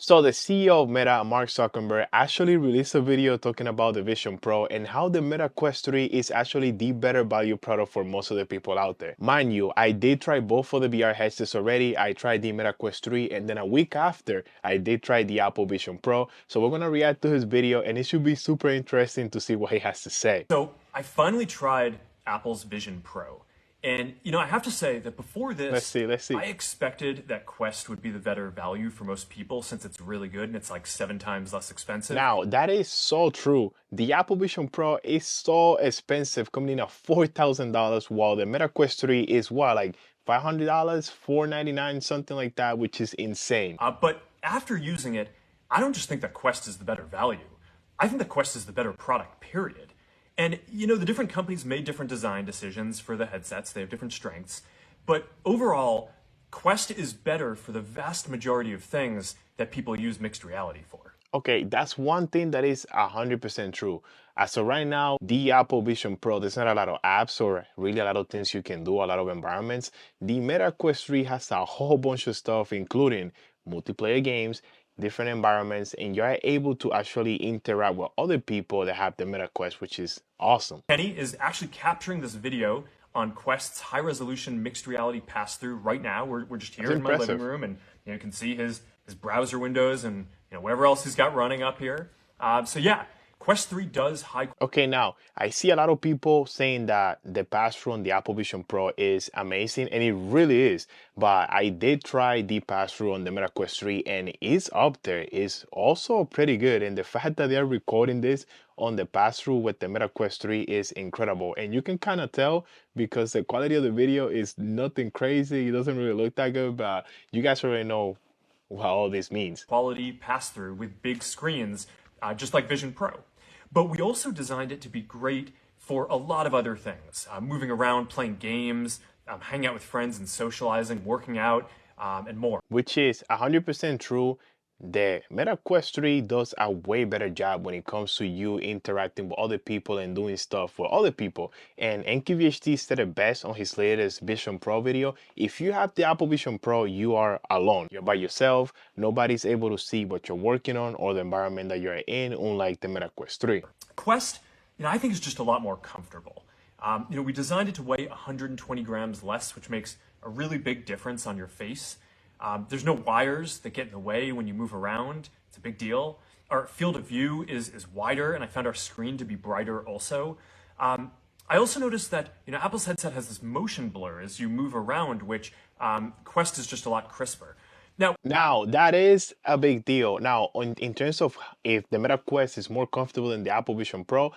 So the CEO of Meta, Mark Zuckerberg, actually released a video talking about the Vision Pro and how the Meta Quest 3 is actually the better value product for most of the people out there. Mind you, I did try both of the VR headsets already. I tried the Meta Quest 3 and then a week after, I did try the Apple Vision Pro. So we're going to react to his video and it should be super interesting to see what he has to say. So I finally tried Apple's Vision Pro. And, I have to say that before this, Let's see. I expected that Quest would be the better value for most people since it's really good and it's like 7 times less expensive. Now, that is so true. The Apple Vision Pro is so expensive, coming in at $4,000, while the Meta Quest 3 is what, like $500, $499, something like that, which is insane. But after using it, I don't just think that Quest is the better value. I think that Quest is the better product, period. And, the different companies made different design decisions for the headsets. They have different strengths. But overall, Quest is better for the vast majority of things that people use mixed reality for. Okay, that's one thing that is 100% true. As of right now, the Apple Vision Pro, there's not a lot of apps or really a lot of things you can do, a lot of environments. The Meta Quest 3 has a whole bunch of stuff, including multiplayer games, different environments, and you're able to actually interact with other people that have the Meta Quest, which is awesome. Kenny is actually capturing this video on Quest's high-resolution mixed reality pass-through right now. We're just here in my living room, and you can see his browser windows and whatever else he's got running up here. So yeah, Quest 3 does high. Okay, now I see a lot of people saying that the pass-through on the Apple Vision Pro is amazing, and it really is. But I did try the pass-through on the Meta Quest 3, and it's up there. It's also pretty good, and the fact that they're recording this on the pass-through with the Meta Quest 3 is incredible. And you can kind of tell because the quality of the video is nothing crazy. It doesn't really look that good, but you guys already know what all this means. Quality pass-through with big screens, just like Vision Pro. But we also designed it to be great for a lot of other things. Moving around, playing games, hanging out with friends and socializing, working out, and more. Which is 100% true. The Meta Quest 3 does a way better job when it comes to you interacting with other people and doing stuff with other people. And NQVHD said it best on his latest Vision Pro video. If you have the Apple Vision Pro, you are alone. You're by yourself. Nobody's able to see what you're working on or the environment that you're in, unlike the Meta Quest 3. Quest, I think is just a lot more comfortable. We designed it to weigh 120 grams less, which makes a really big difference on your face. There's no wires that get in the way when you move around. It's a big deal. Our field of view is wider, and I found our screen to be brighter also. I also noticed that Apple's headset has this motion blur as you move around, which Quest is just a lot crisper. Now that is a big deal. Now, in terms of if the Meta Quest is more comfortable than the Apple Vision Pro,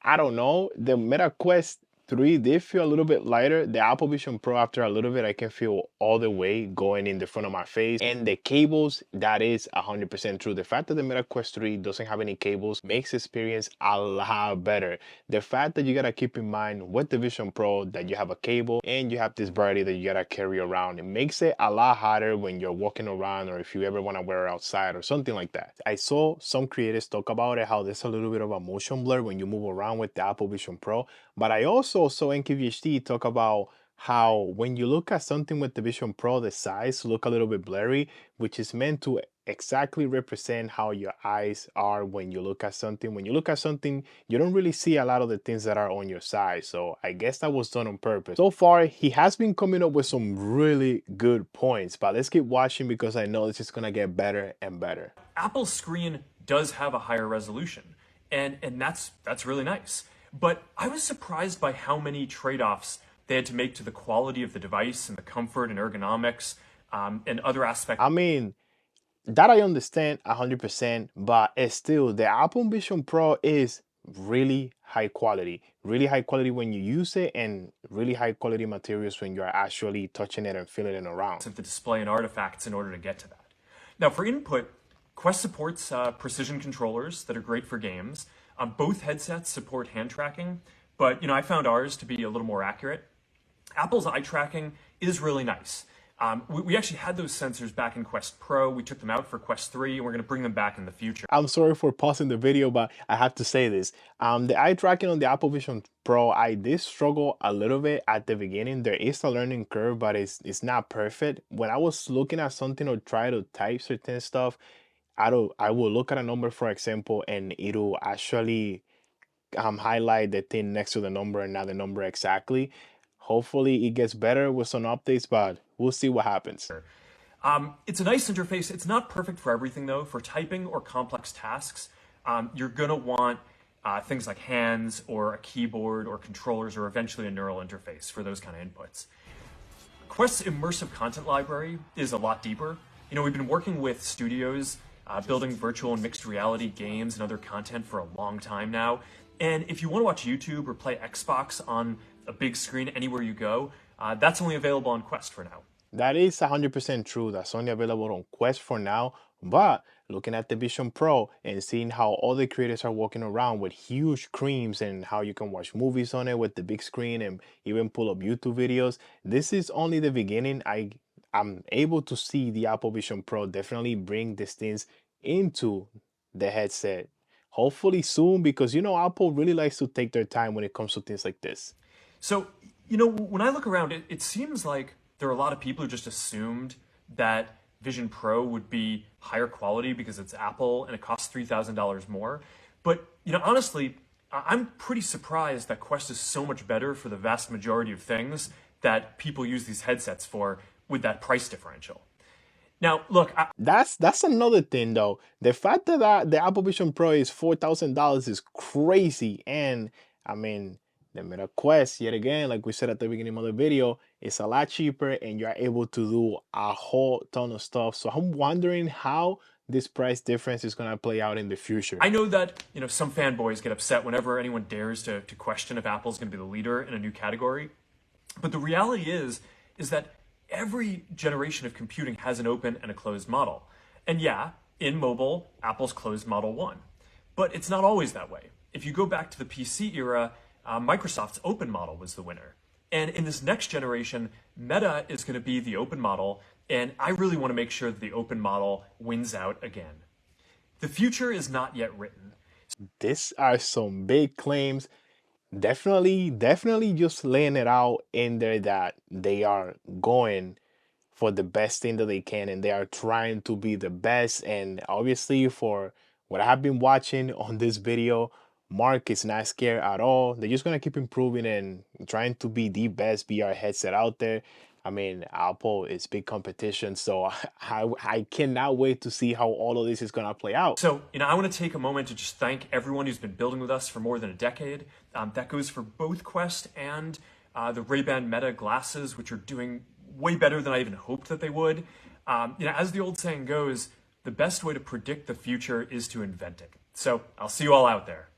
I don't know. The Meta Quest 3 did feel a little bit lighter. The Apple Vision Pro, after a little bit, I can feel all the way going in the front of my face. And the cables, that is 100% true. The fact that the Meta Quest 3 doesn't have any cables makes the experience a lot better. The fact that you gotta keep in mind with the Vision Pro that you have a cable and you have this variety that you gotta carry around, it makes it a lot harder when you're walking around or if you ever wanna wear it outside or something like that. I saw some creators talk about it, how there's a little bit of a motion blur when you move around with the Apple Vision Pro, but I also saw NQVHD talk about how when you look at something with the Vision Pro, the sides look a little bit blurry, which is meant to exactly represent how your eyes are when you look at something. When you look at something, you don't really see a lot of the things that are on your side. So I guess that was done on purpose. So far, he has been coming up with some really good points, but let's keep watching because I know this is gonna get better and better. Apple's screen does have a higher resolution, and that's really nice. But I was surprised by how many trade-offs they had to make to the quality of the device and the comfort and ergonomics and other aspects. I mean, that I understand 100%, but still, the Apple Vision Pro is really high quality when you use it, and really high quality materials when you're actually touching it and feeling it around. Of the display and artifacts in order to get to that. Now, for input, Quest supports precision controllers that are great for games. Both headsets support hand tracking, but I found ours to be a little more accurate. Apple's eye tracking is really nice. We actually had those sensors back in Quest Pro. We took them out for Quest 3, and we're going to bring them back in the future. I'm sorry for pausing the video, but I have to say this. The eye tracking on the Apple Vision Pro, I did struggle a little bit at the beginning. There is a learning curve, but it's not perfect. When I was looking at something or try to type certain stuff, I will look at a number, for example, and it'll actually highlight the thing next to the number and not the number exactly. Hopefully it gets better with some updates, but we'll see what happens. It's a nice interface. It's not perfect for everything, though. For typing or complex tasks, you're going to want things like hands or a keyboard or controllers or eventually a neural interface for those kind of inputs. Quest's immersive content library is a lot deeper. We've been working with studios building virtual and mixed reality games and other content for a long time now. And if you want to watch YouTube or play Xbox on a big screen anywhere you go, that's only available on Quest for now. That is 100% true. That's only available on Quest for now. But looking at the Vision Pro and seeing how all the creators are walking around with huge screens and how you can watch movies on it with the big screen and even pull up YouTube videos, this is only the beginning. I'm able to see the Apple Vision Pro definitely bring these things into the headset. Hopefully soon, because Apple really likes to take their time when it comes to things like this. So, when I look around, it seems like there are a lot of people who just assumed that Vision Pro would be higher quality because it's Apple and it costs $3,000 more. But, honestly, I'm pretty surprised that Quest is so much better for the vast majority of things that people use these headsets for with that price differential. Now, look, That's another thing though. The fact that the Apple Vision Pro is $4,000 is crazy, and I mean the Meta Quest, yet again, like we said at the beginning of the video, is a lot cheaper, and you're able to do a whole ton of stuff. So I'm wondering how this price difference is gonna play out in the future. I know that some fanboys get upset whenever anyone dares to question if Apple's going to be the leader in a new category, but the reality is that every generation of computing has an open and a closed model. And yeah, in mobile, Apple's closed model won. But it's not always that way. If you go back to the PC era, Microsoft's open model was the winner. And in this next generation, Meta is going to be the open model, and I really want to make sure that the open model wins out again. The future is not yet written. These are some big claims. Definitely just laying it out in there that they are going for the best thing that they can, and they are trying to be the best. And obviously, for what I have been watching on this video, Mark is not scared at all. They're just gonna keep improving and trying to be the best VR headset out there. I mean, Apple is big competition, so I cannot wait to see how all of this is gonna play out. So, I want to take a moment to just thank everyone who's been building with us for more than a decade. That goes for both Quest and the Ray-Ban Meta glasses, which are doing way better than I even hoped that they would. As the old saying goes, the best way to predict the future is to invent it. So, I'll see you all out there.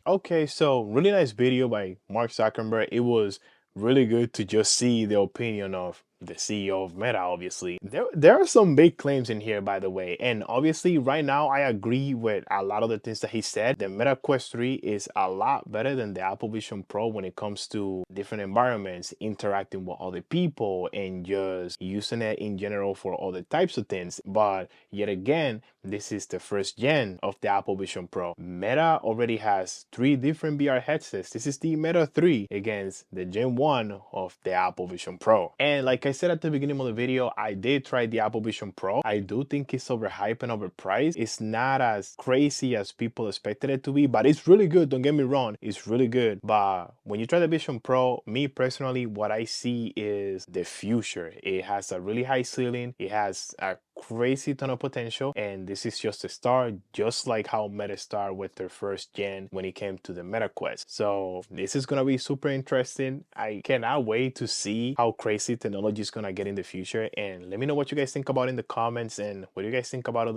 Okay, so really nice video by Mark Zuckerberg. It was really good to just see the opinion of the CEO of Meta, obviously. There are some big claims in here, by the way. And obviously, right now, I agree with a lot of the things that he said. The Meta Quest 3 is a lot better than the Apple Vision Pro when it comes to different environments, interacting with other people, and just using it in general for other types of things. But yet again, this is the first gen of the Apple Vision Pro. Meta already has 3 different VR headsets. This is the Meta 3 against the Gen 1 of the Apple Vision Pro. And like I said at the beginning of the video, I did try the Apple Vision Pro. I do think it's overhyped and overpriced. It's not as crazy as people expected it to be, but it's really good. Don't get me wrong, it's really good. But when you try the Vision Pro, me personally, what I see is the future. It has a really high ceiling. It has a crazy ton of potential, and this is just a start, just like how Meta started with their first gen when it came to the Meta Quest. So this is gonna be super interesting. I cannot wait to see how crazy technology is gonna get in the future. And let me know what you guys think about in the comments, and what do you guys think about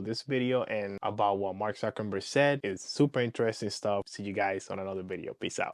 this video and about what Mark Zuckerberg said. It's super interesting stuff. See you guys on another video. Peace out.